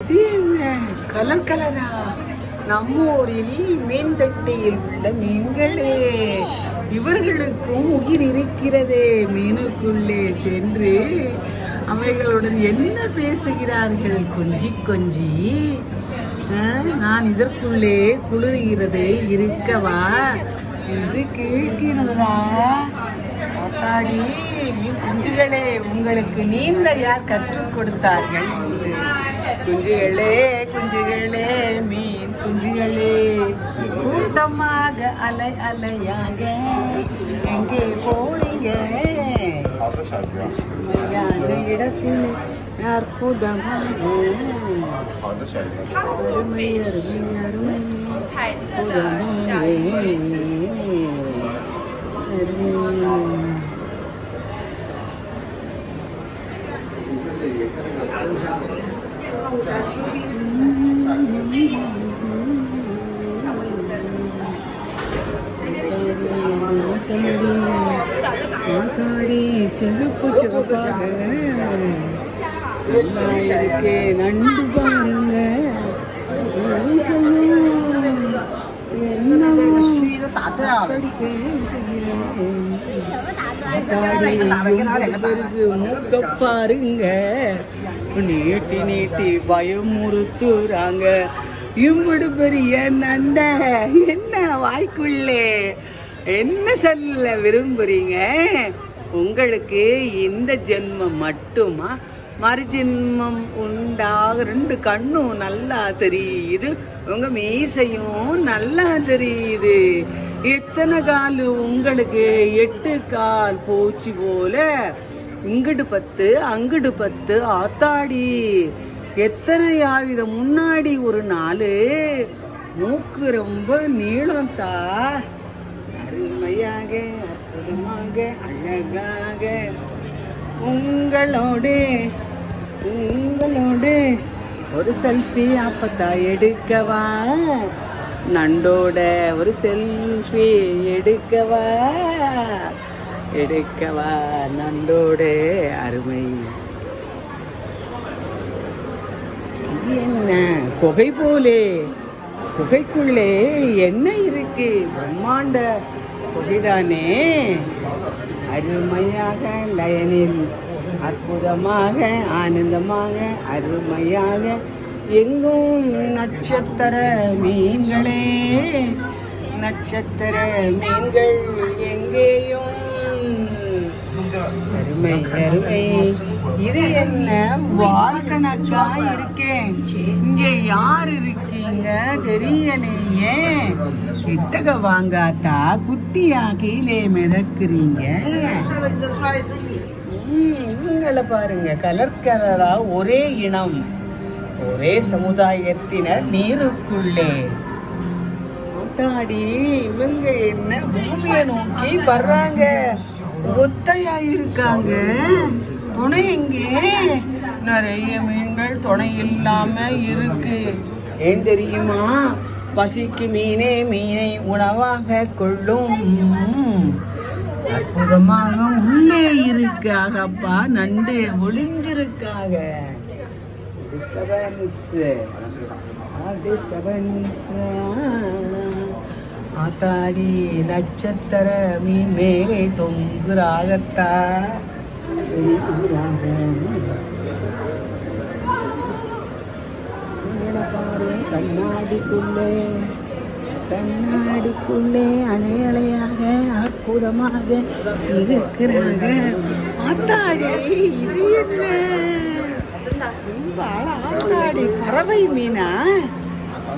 Colour கலரா நம்மூரில் மீன்தட்டியில் உள்ள மீன்களே, இவர்களுக்கும் உயிர் இருக்கிறதே. மீனுக்குள்ளே சென்று அவைகளுடன் என்ன பேசுகிறார்கள்? கொஞ்சி கொஞ்சி நான் இதற்குள்ளே குளிர்கிறது இருக்கவா என்று கேட்கிறதா? அத்தாடி மீன் குஞ்சுகளே, உங்களுக்கு நீந்த யார் கற்றுக் கொடுத்தார்கள்? குஞ்சுகளே குஞ்சுகளே மீன் குஞ்சுகளே, கூட்டமாக அலை அலையாக எங்கே போனீங்க? இடத்தில் அற்புதமாக அருமை அருமை அருமை செலுப்பு சிறப்பாக நண்டு பாருங்க. பாருங்க நீட்டி நீட்டி பயமுறுத்துறாங்க. இம்புடு பெரிய நண்ட என்ன வாய்க்குள்ளே என்ன சொல்ல விரும்புறீங்க? உங்களுக்கு இந்த ஜென்மம் மட்டுமா? மறு ஜென்மம் உண்டாக? ரெண்டு கண்ணும் நல்லா தெரியுது, உங்க மீசையும் நல்லா தெரியுது. எத்தனை கால் உங்களுக்கு? 8 கால் போச்சு போல. இங்கிட்டு 10 அங்கிட்டு 10. ஆத்தாடி எத்தனை ஆயுத முன்னாடி ஒரு 4. மூக்கு ரொம்ப நீளம் தா. அருமையாக அற்புதமாக அழகாக உங்களோடு ஒரு செல்ஃபி அப்பத்தா எடுக்கவா? நண்டோட ஒரு செல்ஃபி எடுக்கவா நண்டோட அருமை. இது என்ன குகை போலே? குகைக்குள்ளே என்ன இருக்கு? பிரம்மாண்ட குகைதானே. அருமையாக லயனில் அற்புதமாக ஆனந்தமாக அருமையாக எங்கும் நட்சத்திர மீன்களே, நட்சத்திர மீன்கள் எங்கேயும். அருமை அருமை. இது என்ன வாழ்க்கணக்கா இருக்கேன்? இங்கே யார் இருக்கீங்க தெரியலையே. கிட்டக வாங்காத்தா குட்டியா கீழே மிதக்குறீங்க. இவங்களை பாருங்க, கலர் கலரா ஒரே இனம் ஒரே சமுதாயத்தினர் நீருக்குள்ளே. கூட்டாடி இவங்க என்ன பூமியை நோக்கி வர்றாங்க? ஒத்தையா இருக்காங்க. துணை எங்கே? நிறைய மீன்கள் துணை இல்லாம இருக்கு. ஏன் தெரியுமா? பசிக்கு மீனே மீனை உணவாக கொள்ளும். அற்புதமாக உள்ளே இருக்காகப்பா நண்டு ஒளிஞ்சிருக்காக. ஆத்தாடி நட்சத்திர மீன் மேலே தொங்குறாகத்தா. கண்ணாடிக்குள்ளே அலை அலையாக அற்புதமாக இருக்கிறாங்க. ஆத்தாடி இது என்ன? ஆத்தாடி பறவை மீனா?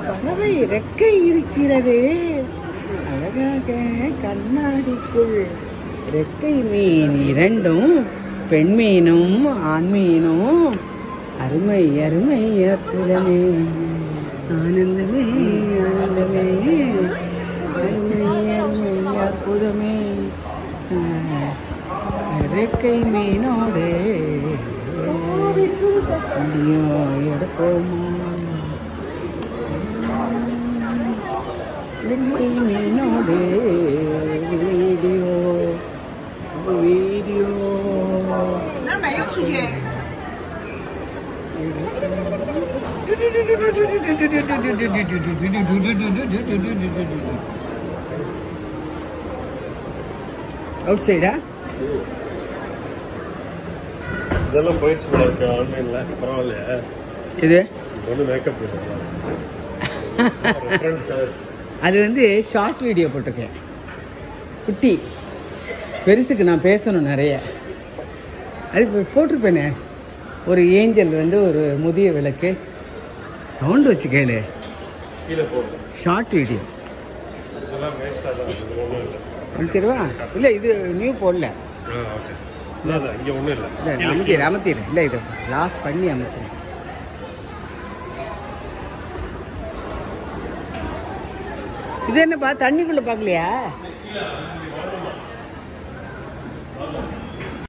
பறவை ரெக்கை இருக்கிறது அழகாக. கண்ணாடிக்குள் ரெக்கை மீன் இரண்டும், பெண் மீனும் ஆண் மீனும். அருமை அருமை அற்புதமே ஆனந்தமே ஆனந்தமே அருமை அருமை அற்புதமே. ரெக்கை மீனோடு எடுப்போமா? ரெக்கை மீனோடு வீடியோ வீடியோ 那没有出去。அவுட் சைடா? இதெல்லாம் போயிடுச்சு ஆன்லைன்ல. பரவாயில்லையா இது? ஒன்று மேக்கப் அது வந்து ஷார்ட் வீடியோ போட்டிருக்கேன். குட்டி பெருசுக்கு நான் பேசணும் நிறைய. அது போட்டிருப்பேனே, ஒரு ஏஞ்சல் வந்து ஒரு முதிய விளக்கு. சவுண்ட் வச்சு கேளு. ஷார்ட் வீடியோ அமுத்திடுவா? இல்லை இது நியூ போடல. அமுத்திடு அமுத்திடு. இல்லை இது லாஸ் பண்ணி அமுத்திடு. இது என்னப்பா தண்ணிக்குள்ள பார்க்கலையா?